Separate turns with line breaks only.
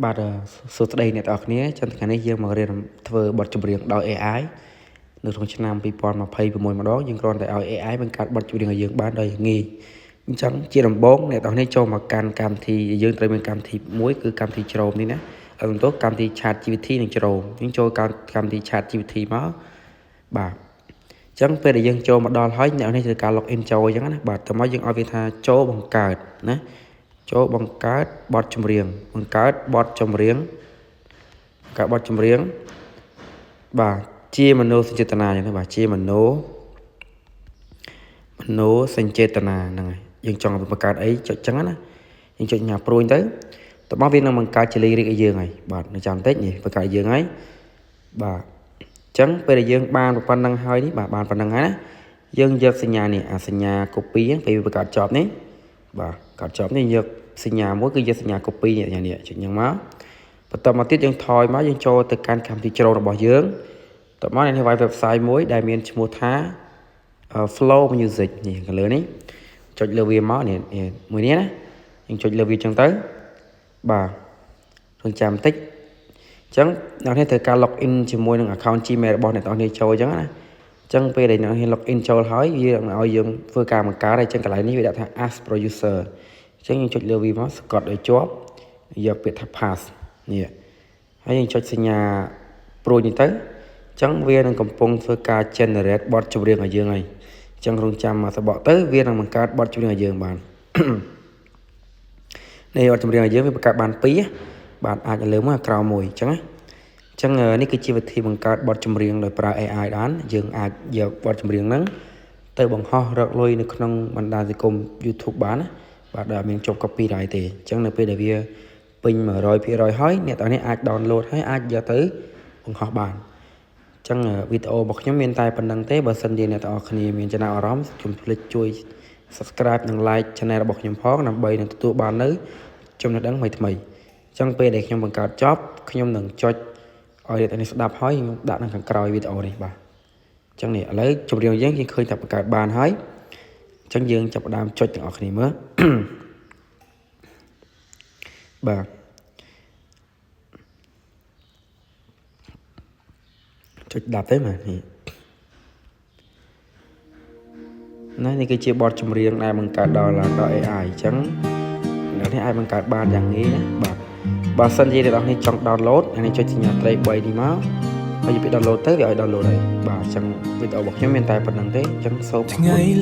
បាទសួស្តីអ្នកទាំងអស់គ្នាចឹងថ្ងៃនេះយើងមករៀនធ្វើបទចម្រៀងដោយ AI នៅក្នុងឆ្នាំ2026ម្ដងយើងគ្រាន់តែឲ្យ AI បង្កើតបទចម្រៀងឲ្យយើងបានដោយងាយអញ្ចឹងជាដំបូងអ្នកទាំងអស់គ្នាចូលមកកាន់កម្មវិធីយើងត្រូវមានកម្មវិធីមួយគឺកម្មវិធី Chrome នេះណាបន្ទាប់កម្មវិធី ChatGPT និង Chrome យើងចូលកម្មវិធី ChatGPT មកបាទអញ្ចឹងពេលដែលយើងចូលមកដល់ហើយអ្នកទាំងអស់គ្នាធ្វើការ login ចូលអញ្ចឹងណាបាទតោះមកយើងឲ្យវាថាចូលបង្កើតណាចូលបង្កើតបទចម្រៀងបាទជាមនោសញ្ចេតនាអញ្ចឹងណាបាទជាមនោសញ្ចេតនាហ្នឹងហើយយើងចង់បង្កើតអីចុចអញ្ចឹងណាយើងចុចញ៉ាព្រួយទៅតោះវានឹងបង្កើតជាលេខរៀបឲ្យយើងហើយបាទនៅចាំបន្តិចនេះបង្កើតឲ្យយើងហើយបាទអញ្ចឹងពេលដែលយើងបានប៉ុណ្ណឹងហើយនេះបាទបានប៉ុណ្ណឹងហើយណាយើងយកសញ្ញានេះអាសញ្ញា copy ពេលវាបង្កើតចប់នេះបាទកើតចប់នេះយកសញ្ញាមួយគឺយកសញ្ញា copy នេះចុចញ៉ាំមកបន្តមកទៀតយើងថយមកយើងចូលទៅកាន់កម្មវិធីជ្រោរបស់យើងតមកនេះវាយ website មួយដែលមានឈ្មោះថា Flow Music នេះខាងលើនេះចុចលើវាមកនេះមួយនេះណាយើងចុចលើវាចឹងទៅបាទរងចាំបន្តិចអញ្ចឹងអ្នកនេះត្រូវការ login ជាមួយនឹង account Gmail របស់អ្នកនរនេះចូលអញ្ចឹងណាអញ្ចឹងពេលដែលអ្នកនេះ login ចូលហើយវានឹងឲ្យយើងធ្វើការបង្កើតហើយអញ្ចឹងកន្លែងនេះវាដាក់ថា ask pro user អញ្ចឹងយើងចុចលើវាមកសកត់ឲ្យជាប់យកពាក្យថា pass នេះហើយយើងចុចសញ្ញាព្រួយនេះទៅអញ្ចឹងវានឹងកំពុងធ្វើការ generate បទចម្រៀងឲ្យយើងហើយអញ្ចឹងរងចាំមកសបកទៅវានឹងបង្កើតបទចម្រៀងឲ្យយើងបាននេះបទចម្រៀងឲ្យយើងវាបង្កើតបាន2បាទអាចលើមកក្រោមមួយអញ្ចឹងណាអញ្ចឹងនេះគឺជាវិធីបង្កើតបទចម្រៀងដោយប្រើ AI បានយើងអាចយកបទចម្រៀងហ្នឹងទៅបង្ហោះរកលុយនៅក្នុងបណ្ដាញសង្គម YouTube បានណាបាទដែលមានជាប់ copyright ទេអញ្ចឹងនៅពេលដែលវាពេញ 100% ហើយអ្នកទាំងនេះអាច download ហើយអាចយកទៅបង្ហោះបានអញ្ចឹងវីដេអូរបស់ខ្ញុំមានតែប៉ុណ្្នឹងទេបើសិនជាអ្នកទាំងអស់គ្នាមានចំណាប់អារម្មណ៍កុំភ្លេចជួយ subscribe និង like channel របស់ខ្ញុំផងដើម្បីនឹងទទួលបាននៅចំណេះដឹងថ្មីៗអញ្ចឹងពេលដែលខ្ញុំបង្កើតចប់ខ្ញុំនឹងចុចឲ្យអ្នកទាំងនេះស្ដាប់ហើយខ្ញុំដាក់នៅខាងក្រោយវីដេអូនេះបាទអញ្ចឹងនេះឥឡូវចម្រៀងយើងឃើញថាបង្កើតបានហើយអញ្ចឹងយើងចាប់ផ្ដើមចុចទាំងអស់គ្នាមើលបាទចុចដាប់ទេបាទនេះគឺជាបទចម្រៀងដែលបង្កើតដោយ AI អញ្ចឹងអ្នកនេះអាចបង្កើតបានយ៉ាងងាយណាបាទបើសិនជាអ្នកនរនេះចង់ download អានេះចុចសញ្ញាត្រី3នេះមកហើយពេល download ទៅវាឲ្យ download ហើយបាទអញ្ចឹងវីដេអូរបស់ខ្ញុំមានតែប៉ុណ្្នឹងទេអញ្ចឹងសូមអរគុណ